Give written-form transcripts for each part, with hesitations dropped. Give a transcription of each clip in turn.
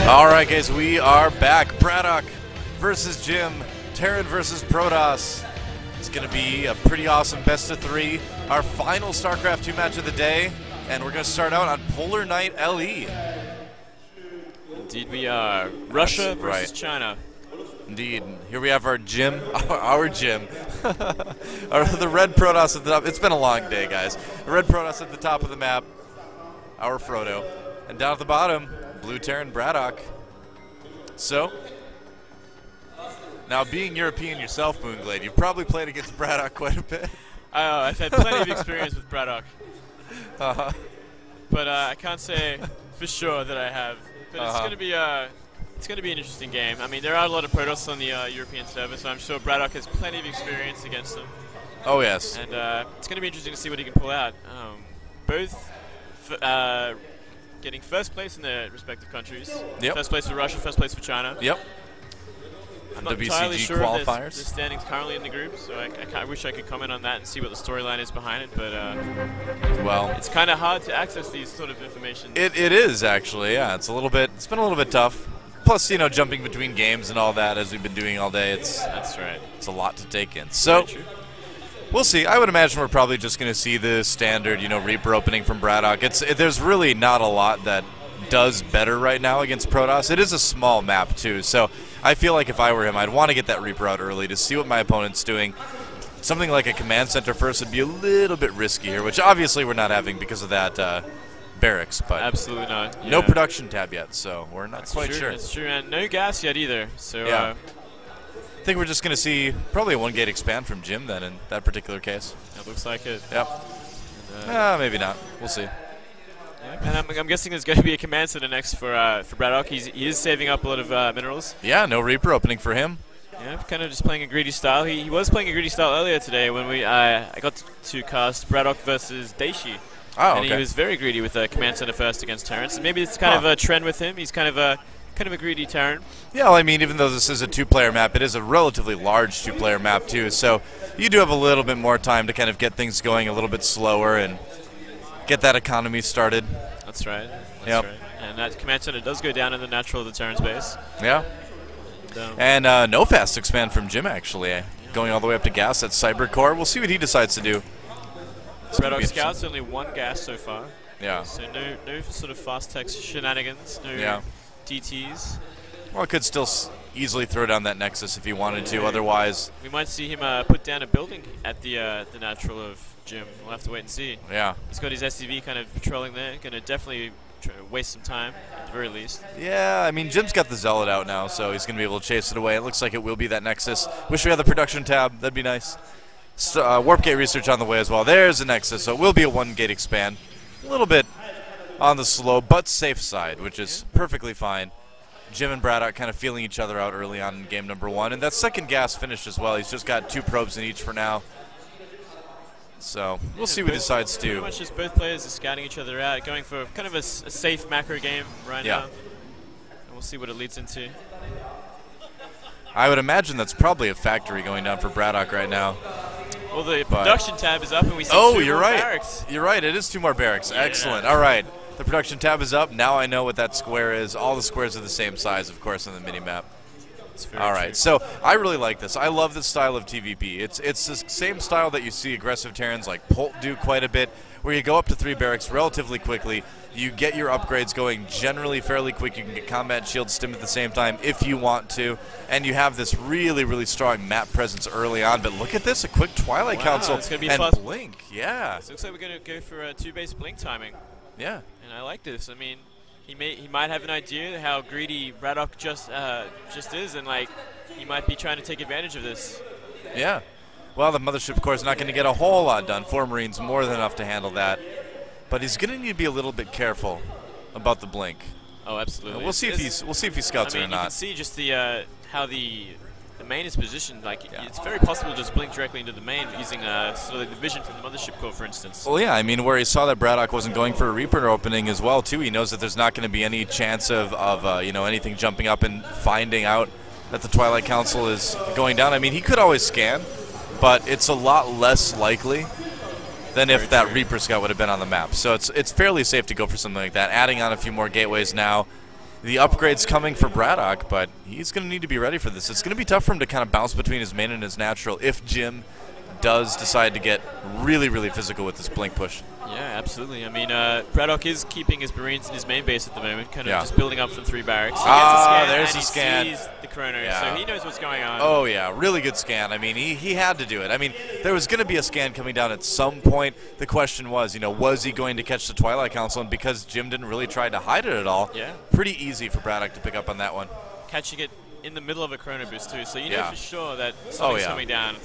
All right, guys, we are back. Braddock versus Jim, Terran versus Protoss. It's going to be a pretty awesome best of three. Our final StarCraft II match of the day, and we're going to start out on Polar Night LE. Indeed, we are Russia versus China. Indeed. Here we have our Jim, our Jim. The red Protoss at the top. It's been a long day, guys. The red Protoss at the top of the map, our Frodo. And down at the bottom, blue Terran Braddock. So, now being European yourself, Moonglade, you've probably played against Braddock quite a bit. I've had plenty of experience with Braddock. But I can't say for sure that I have. But it's gonna be an interesting game. I mean, there are a lot of Protoss on the European server, so I'm sure Braddock has plenty of experience against them. Oh yes. And it's gonna be interesting to see what he can pull out. Both getting first place in their respective countries. Yep. First place for Russia, first place for China. Yep. I'm not entirely sure of their standings currently in the group, so I wish I could comment on that and see what the storyline is behind it, but well, it's kind of hard to access these sort of information. It is actually, yeah. It's been a little bit tough. Plus, you know, jumping between games and all that, as we've been doing all day, that's right. It's a lot to take in. So we'll see. I would imagine we're probably just going to see the standard, you know, Reaper opening from Braddock. There's really not a lot that does better right now against Protoss. It is a small map too, so I feel like if I were him, I'd want to get that Reaper out early to see what my opponent's doing. Something like a command center first would be a little bit risky here, which obviously we're not having because of that barracks, but absolutely not. Yeah. No production tab yet, so we're not quite sure. That's true, and no gas yet either. So yeah. I think we're just going to see probably a one-gate expand from Jim then in that particular case. It looks like it. Yep. Maybe not. We'll see. And I'm guessing there's going to be a command center next for Braddock. He is saving up a lot of minerals. Yeah, no Reaper opening for him. Yeah, kind of just playing a greedy style. He was playing a greedy style earlier today when I got to cast Braddock versus Daishi. Oh, and he was very greedy with a command center first against Terran. So maybe it's kind of a trend with him. He's kind of a greedy Terran. Yeah, well, I mean, even though this is a two-player map, it is a relatively large two-player map too. So you do have a little bit more time to kind of get things going a little bit slower and get that economy started. That's right. That's right. And that command center does go down in the natural of the Terran space. Yeah. And no fast expand from Jim, actually. Going all the way up to gas at Cyber Core. We'll see what he decides to do. Braddock Scouts, only one gas so far. Yeah. So no sort of fast text shenanigans, no DTs. Well, it could still easily throw down that Nexus if he wanted to, otherwise. We might see him put down a building at the natural of Jim. We'll have to wait and see. Yeah. He's got his SCV kind of patrolling there. Going to definitely waste some time, at the very least. Yeah, I mean, Jim's got the Zealot out now, so he's going to be able to chase it away. It looks like it will be that Nexus. Wish we had the production tab. That'd be nice. Warp gate research on the way as well. There's a Nexus, so it will be a one-gate expand. A little bit on the slow but safe side, which is perfectly fine. Jim and Braddock kind of feeling each other out early on in game number one. And that second gas finished as well. He's just got 2 probes in each for now. So we'll see what he decides to do. Pretty much just both players are scouting each other out, going for kind of a safe macro game right now. And we'll see what it leads into. I would imagine that's probably a factory going down for Braddock right now. Well, the production tab is up, and we see 2 more barracks. You're right. It is 2 more barracks. Yeah. Excellent. All right. The production tab is up. Now I know what that square is. All the squares are the same size, of course, on the mini-map. All right. So I really like this. I love this style of TVP. It's the same style that you see aggressive Terrans like Polt do quite a bit, where you go up to 3 barracks relatively quickly. You get your upgrades going generally fairly quick. You can get combat shield stim at the same time if you want to. And you have this really, really strong map presence early on. But look at this, a quick Twilight Council it's gonna be and fast. Blink. Yeah. So it looks like we're going to go for a 2-base Blink timing. Yeah. And I like this. I mean, he might have an idea how greedy Braddock just is, and like he might be trying to take advantage of this. Yeah. Well, the Mothership, of course, is not going to get a whole lot done. 4 Marines, more than enough to handle that. But he's going to need to be a little bit careful about the Blink. Oh, absolutely. We'll see if he scouts it or not. You can see just the how the main is positioned. Like it's very possible to just blink directly into the main using sort of the vision from the Mothership core, for instance. Well, yeah. I mean, where he saw that Braddock wasn't going for a Reaper opening as well, too. He knows that there's not going to be any chance of you know, anything jumping up and finding out that the Twilight Council is going down. I mean, he could always scan, but it's a lot less likely than if that Reaper Scout would have been on the map. So it's fairly safe to go for something like that. Adding on a few more gateways now. the upgrades coming for Braddock, but he's going to need to be ready for this. It's going to be tough for him to kind of bounce between his main and his natural if Jim does decide to get really, really physical with this blink push. Yeah, absolutely. I mean, Braddock is keeping his Marines in his main base at the moment, kind of just building up from 3 barracks. He gets a scan, there's and a scan. He sees the chrono, so he knows what's going on. Oh, yeah, really good scan. I mean, he had to do it. I mean, there was going to be a scan coming down at some point. The question was, you know, was he going to catch the Twilight Council? And because Jim didn't really try to hide it at all, pretty easy for Braddock to pick up on that one. Catching it in the middle of a chrono boost, too, so you know for sure that something's coming down.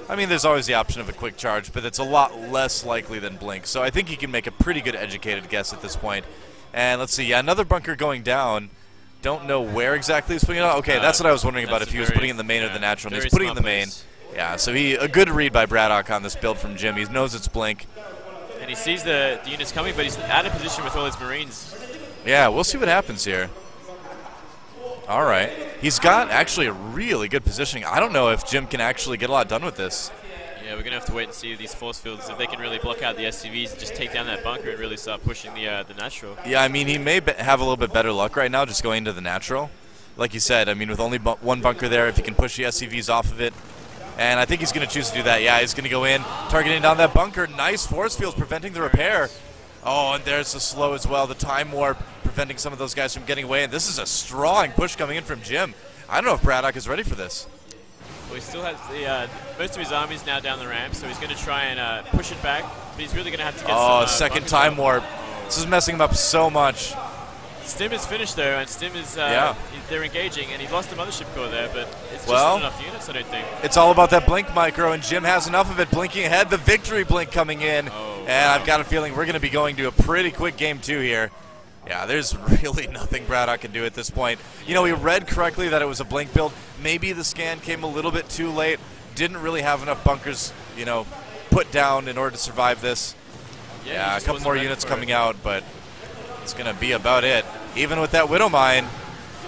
I mean, there's always the option of a quick charge, but it's a lot less likely than blink. So I think he can make a pretty good educated guess at this point. And let's see, another bunker going down. Don't know where exactly he's putting it on. Okay, that's what I was wondering about, if he was putting in the main or the natural. And he's putting in the main. Yeah, so a good read by Braddock on this build from Jim. He knows it's blink. And he sees the units coming, but he's out of position with all his Marines. Yeah, we'll see what happens here. All right. He's got actually a really good positioning. I don't know if Jim can actually get a lot done with this. Yeah, we're going to have to wait and see these force fields, if they can really block out the SCVs and just take down that bunker and really start pushing the natural. Yeah, I mean, he may have a little bit better luck right now just going into the natural. Like you said, I mean, with only one bunker there, if he can push the SCVs off of it. And I think he's going to choose to do that. Yeah, he's going to go in, targeting down that bunker. Nice force fields preventing the repair. Oh, and there's the slow as well. The time warp preventing some of those guys from getting away. And this is a strong push coming in from Jim. I don't know if Braddock is ready for this. Well, he still has most of his armies now down the ramp, so he's going to try and push it back. But he's really going to have to get some... second time warp. This is messing him up so much. Stim is finished, though, and Stim is... they're engaging, and he lost the Mothership Core there, but it's just not enough units, I don't think. It's all about that blink micro, and Jim has enough of it. Blinking ahead, the victory blink coming in. And I've got a feeling we're going to be going to a pretty quick game 2 here. Yeah, there's really nothing Braddock can do at this point. You know, we read correctly that it was a blink build. Maybe the scan came a little bit too late. Didn't really have enough bunkers, you know, put down in order to survive this. Yeah, a couple more units coming out, but it's going to be about it. Even with that Widow Mine,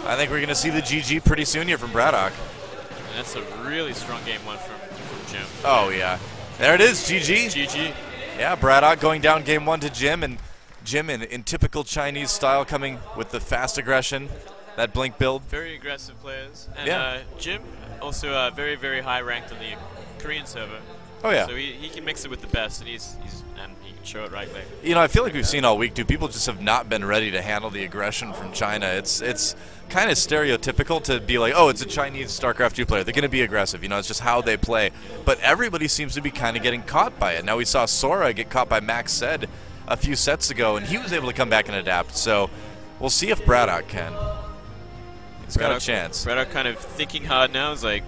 I think we're going to see the GG pretty soon here from Braddock. And that's a really strong game 1 from Jim. Oh, yeah. There it is, GG. GG. Yeah, Braddock going down game 1 to Jim, and Jim in typical Chinese style coming with the fast aggression, that blink build. Very aggressive players. And Jim also very, very high ranked on the Korean server. Oh, yeah. So he can mix it with the best, and he can show it rightly. You know, I feel like we've seen all week, too. People just have not been ready to handle the aggression from China. It's kind of stereotypical to be like, oh, it's a Chinese StarCraft II player. They're going to be aggressive. You know, it's just how they play. But everybody seems to be kind of getting caught by it. Now, we saw Sora get caught by Max Zed a few sets ago, and he was able to come back and adapt. So we'll see if Braddock can. He's got a chance. Braddock kind of thinking hard now. Is like,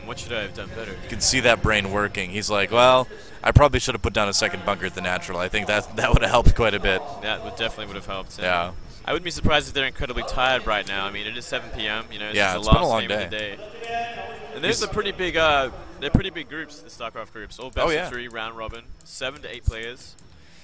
what should I have done better? You can see that brain working. He's like, well, I probably should have put down a second bunker at the natural. I think that would have helped quite a bit. That definitely would have helped. Yeah. I wouldn't be surprised if they're incredibly tired right now. I mean, it is 7 p.m. You know, it's it's the been a last long game of the day. And there's a pretty big, they're pretty big groups, the StarCraft groups. All best of 3, round robin, 7 to 8 players.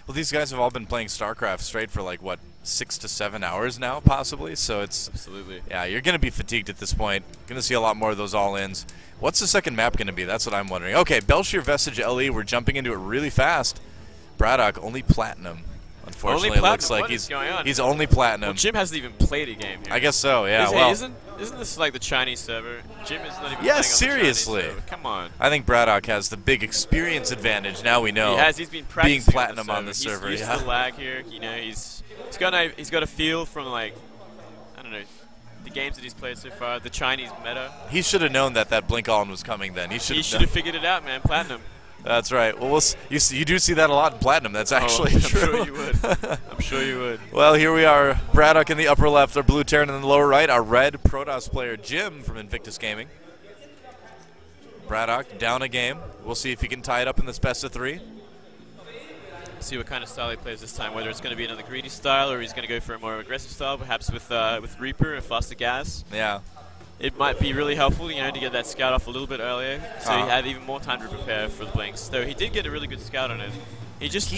Well, these guys have all been playing StarCraft straight for like, what, 6 to 7 hours now, possibly? So it's... Absolutely. Yeah, you're going to be fatigued at this point. Going to see a lot more of those all-ins. What's the second map going to be? That's what I'm wondering. Okay, Belshir Vestige LE, we're jumping into it really fast. Braddock, only Platinum. Unfortunately, only Platinum? It looks like he's only Platinum. Well, Jim hasn't even played a game here. I guess so, yeah. Isn't this like the Chinese server? Jim is not even yeah, playing seriously. On the Chinese server. Come on. I think Braddock has the big experience advantage. Now we know. He has. He's been practicing being Platinum on the server. He's used to the lag here. You know, he's got a feel from, like, I don't know, the games that he's played so far, the Chinese meta. He should have known that blink on was coming then. He should have figured it out, man. Platinum. That's right. Well, you do see that a lot in Platinum. That's actually true. I'm sure you would. I'm sure you would. Well, here we are. Braddock in the upper left, our blue Terran in the lower right, our red Protoss player Jim from Invictus Gaming. Braddock down a game. We'll see if he can tie it up in this best of 3. See what kind of style he plays this time, whether it's going to be another greedy style or he's going to go for a more aggressive style, perhaps with Reaper and faster gas. Yeah. It might be really helpful, you know, to get that scout off a little bit earlier, so you have even more time to prepare for the blinks. So he did get a really good scout on it. His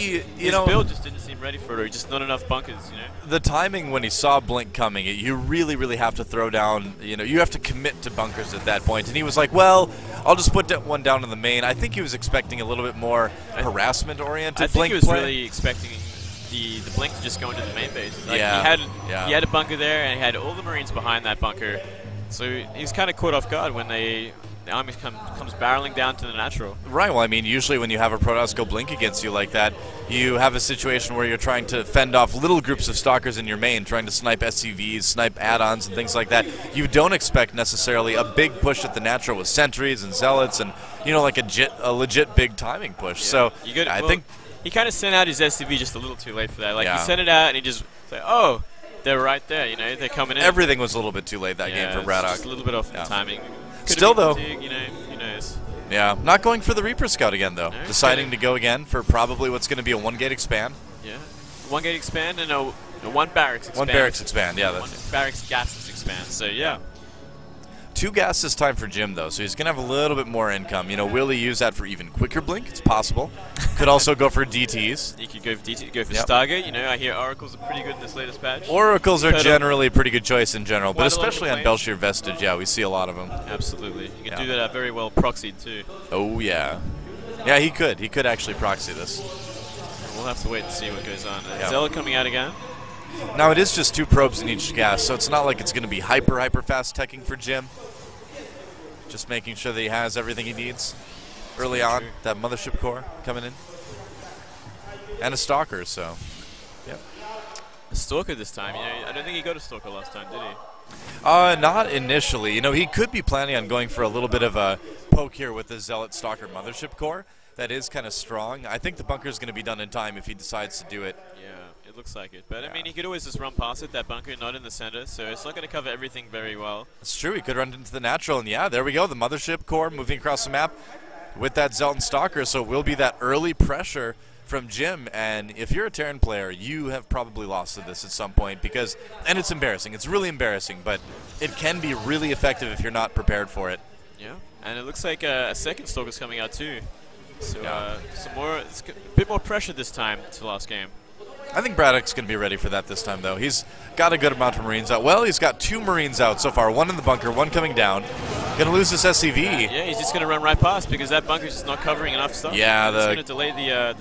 build just didn't seem ready for it, or just not enough bunkers, you know. The timing when he saw blink coming, you really, really have to throw down, you know, you have to commit to bunkers at that point. And he was like, well, I'll just put one down in the main. I think he was expecting a little bit more harassment-oriented blink play. I think he was really expecting the blink to just go into the main base. Like yeah. He had a bunker there, and he had all the Marines behind that bunker. So he was kind of caught off guard when the army comes barreling down to the natural. Right, well, I mean, usually when you have a Protoss go blink against you like that, you have a situation where you're trying to fend off little groups of stalkers in your main, trying to snipe SCVs, snipe add-ons, and things like that. You don't expect necessarily a big push at the natural with sentries and zealots and, you know, like a legit big timing push. Yeah. So I think he kind of sent out his SCV just a little too late for that. Like, he sent it out, and he just said, oh, they're right there, you know, they're coming in. Everything was a little bit too late that game for Braddock. Just a little bit off the timing. Still, though, fatigue, you know, who knows? Yeah, not going for the Reaper Scout again, though. No, deciding to go again for probably what's going to be a 1-gate expand. Yeah, 1-gate expand and a 1 barracks expand. 1 barracks expand, yeah. 1 barracks gases expand, so yeah. 2 gas this time for Jim, though, so he's going to have a little bit more income. You know, will he use that for even quicker blink? It's possible. Could also go for DTs. He could go for DT, go for Stargate. You know, I hear Oracles are pretty good in this latest patch. Oracles are generally a pretty good choice in general, but especially on Belshir Vestige, yeah, we see a lot of them. Absolutely. You can do that very well proxied, too. Oh, yeah. Yeah, he could. He could actually proxy this. We'll have to wait and see what goes on. Zealot coming out again. Now, it is just 2 probes in each gas, so it's not like it's going to be hyper fast teching for Jim. Just making sure that he has everything he needs early on. That mothership core coming in. And a stalker, so. Yep. A stalker this time. You know, I don't think he got a stalker last time, did he? Not initially. You know, he could be planning on going for a little bit of a poke here with the Zealot Stalker mothership core. That is kind of strong. I think the bunker is going to be done in time if he decides to do it. Yeah, it looks like it. But, I mean, he could always just run past it, that bunker, not in the center, so it's not going to cover everything very well. It's true. He could run into the natural, and yeah, there we go. The mothership core moving across the map with that Zealot Stalker, so it will be that early pressure from Jim, and if you're a Terran player, you have probably lost to this at some point because, and it's embarrassing. It's really embarrassing, but it can be really effective if you're not prepared for it. Yeah, and it looks like a second Stalker's coming out too. So it's a bit more pressure this time to the last game. I think Braddock's going to be ready for that this time, though. He's got a good amount of Marines out. Well, he's got 2 Marines out so far. 1 in the bunker, 1 coming down. Going to lose this SCV. Yeah, he's just going to run right past because that bunker's just not covering enough stuff. Yeah, it's going to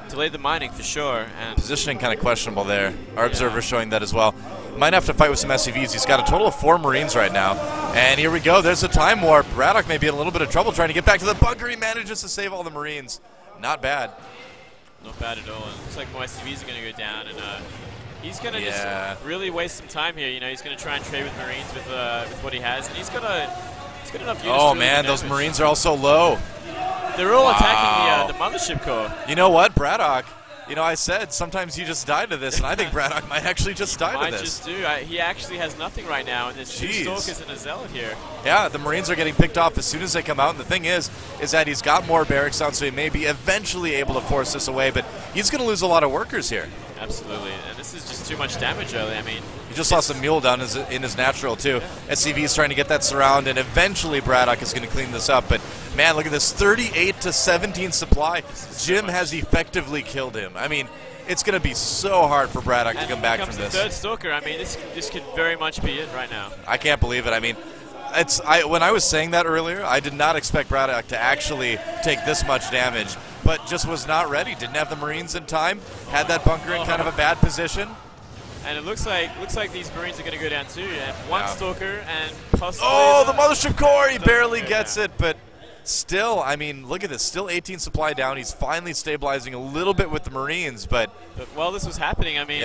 delay the mining for sure. And positioning kind of questionable there. Our observer showing that as well. Might have to fight with some SCVs. He's got a total of 4 Marines right now. And here we go. There's a time warp. Braddock may be in a little bit of trouble trying to get back to the bunker. He manages to save all the Marines. Not bad. Not bad at all. It looks like more SCVs are going to go down, and he's going to just really waste some time here. You know, he's going to try and trade with Marines with what he has, and he's got enough units. Oh man, those Marines are all so low. They're all attacking the mothership core. You know what, Braddock? You know, I said sometimes you just die to this, and I think Braddock might actually just die to this. Might just do. He actually has nothing right now, and there's 2 Stalkers and a Zealot here. Yeah, the Marines are getting picked off as soon as they come out, and the thing is that he's got more barracks down, so he may be eventually able to force this away, but he's going to lose a lot of workers here. Absolutely, and this is just too much damage early. I mean, he just lost a mule down in his natural, too. Yeah. SCV is trying to get that surround, and eventually Braddock is going to clean this up, but man, look at this, 38 to 17 supply. Jim has effectively killed him. I mean, it's going to be so hard for Braddock to come back from this. The 3rd Stalker. I mean, this could very much be it right now. I can't believe it. I mean, when I was saying that earlier, I did not expect Braddock to actually take this much damage, but just was not ready. Didn't have the Marines in time. Had that bunker in kind of a bad position. And it looks like these Marines are going to go down too. And 1 Stalker and possibly... Oh, the mothership core! He barely gets it, but still, I mean, look at this. Still 18 supply down. He's finally stabilizing a little bit with the Marines, but while this was happening, I mean,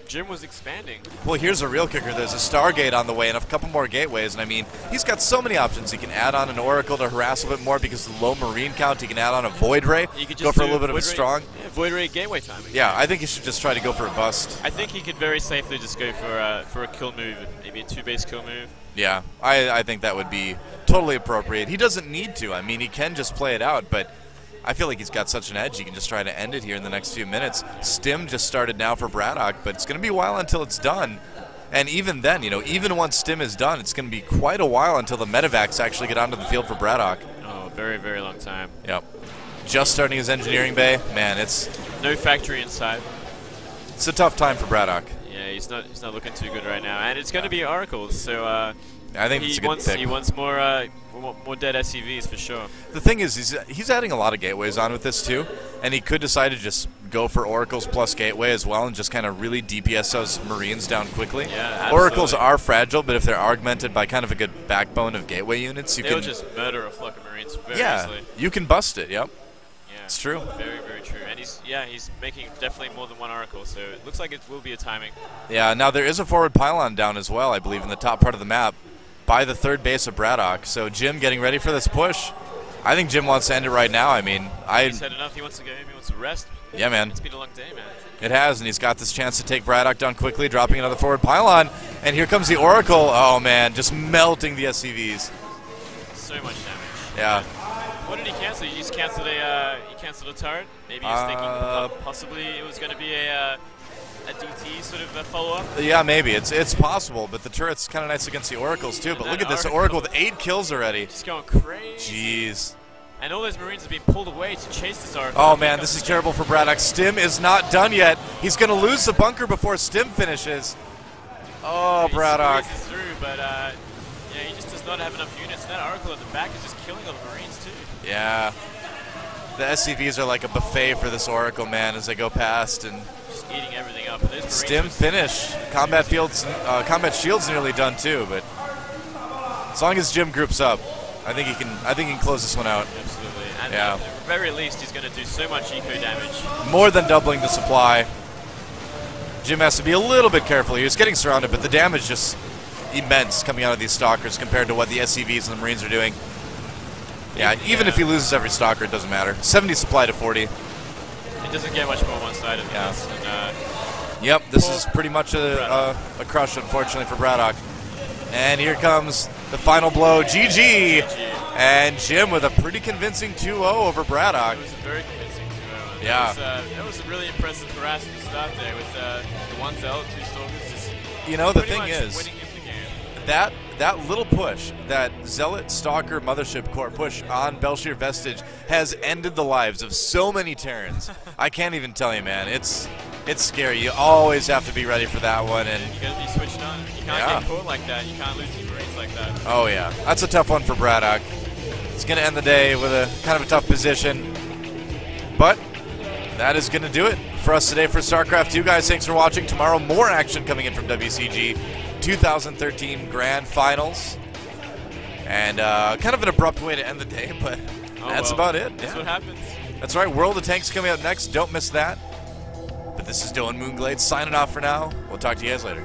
Jim was expanding. Well, here's a real kicker. There's a Stargate on the way and a couple more gateways, and I mean, he's got so many options. He can add on an Oracle to harass a bit more because of the low Marine count. He can add on a Void Ray, go for a little bit of a strong. Yeah, Void Ray gateway timing. Yeah, I think he should just try to go for a bust. I think he could very safely just go for a kill move, maybe a 2-base kill move. Yeah, I think that would be totally appropriate. He doesn't need to. I mean, he can just play it out, but I feel like he's got such an edge. He can just try to end it here in the next few minutes. Stim just started now for Braddock, but it's going to be a while until it's done. And even then, you know, even once Stim is done, it's going to be quite a while until the medevacs actually get onto the field for Braddock. Oh, very, very long time. Yep. Just starting his engineering bay. Man, it's... No factory inside. It's a tough time for Braddock. Yeah, he's not looking too good right now. And it's going to be Oracles, so I think it's a good pick. He wants more dead SCVs for sure. The thing is, he's adding a lot of gateways on with this too, and he could decide to just go for Oracles plus gateway as well and just kind of really DPS those Marines down quickly. Yeah, absolutely. Oracles are fragile, but if they're augmented by kind of a good backbone of gateway units, they'll just murder a flock of Marines very easily. You can bust it. Yep. Yeah, it's true. Very, very true. And he's making definitely more than one Oracle, so it looks like it will be a timing. Yeah. Now there is a forward pylon down as well, I believe, in the top part of the map by the third base of Braddock. So Jim getting ready for this push. I think Jim wants to end it right now. I mean, he's had enough. He wants to go home. He wants to rest. Yeah, man. It's been a long day, man. It has, and he's got this chance to take Braddock down quickly, dropping another forward pylon. And here comes the Oracle. Oh, man, just melting the SCVs. So much damage. Yeah. What did he cancel? He just canceled a turret? Maybe he was thinking possibly it was going to be a DT sort of follow-up? Yeah, maybe. It's possible, but the turret's kind of nice against the Oracles, too. But look at this Oracle with 8 kills already. Just going crazy. Jeez. And all those Marines are being pulled away to chase this Oracle. Oh, man, this is terrible for Braddock. Stim is not done yet. He's going to lose the bunker before Stim finishes. Oh, Braddock. He through, but yeah, he just does not have enough units. And that Oracle at the back is just killing all the Marines, too. Yeah. The SCVs are like a buffet for this Oracle, man, as they go past. And just eating everything up. Stim finish. Combat shield's nearly done, too, but as long as Jim groups up, I think he can close this one out. Absolutely. And at the very least, he's going to do so much eco damage. More than doubling the supply. Jim has to be a little bit careful. He's getting surrounded, but the damage just immense coming out of these Stalkers compared to what the SCVs and the Marines are doing. Yeah, even if he loses every Stalker, it doesn't matter. 70 supply to 40. It doesn't get much more one-sided than this. And, yep, this is pretty much a crush, unfortunately, for Braddock. And here comes the final blow. GG! And Jim with a pretty convincing 2-0 over Braddock. It was a very convincing 2-0. Yeah. That was a really impressive harass at the start there with the 1 Zealot, 2 Stalkers. Just the thing is, winning him the game. that little push, that Zealot Stalker Mothership Core push on Belshir Vestige has ended the lives of so many Terrans. I can't even tell you, man. It's scary. You always have to be ready for that one. And you gotta be switched on. You can't get caught like that. You can't lose your Marines like that. Oh yeah, that's a tough one for Braddock. It's gonna end the day with a kind of a tough position, but that is gonna do it for us today for StarCraft II, guys. Thanks for watching. Tomorrow, more action coming in from WCG 2013 Grand Finals, and kind of an abrupt way to end the day, but that's about it. That's what happens. That's right. World of Tanks coming up next. Don't miss that. But this is Dylan Moonglade signing off for now. We'll talk to you guys later.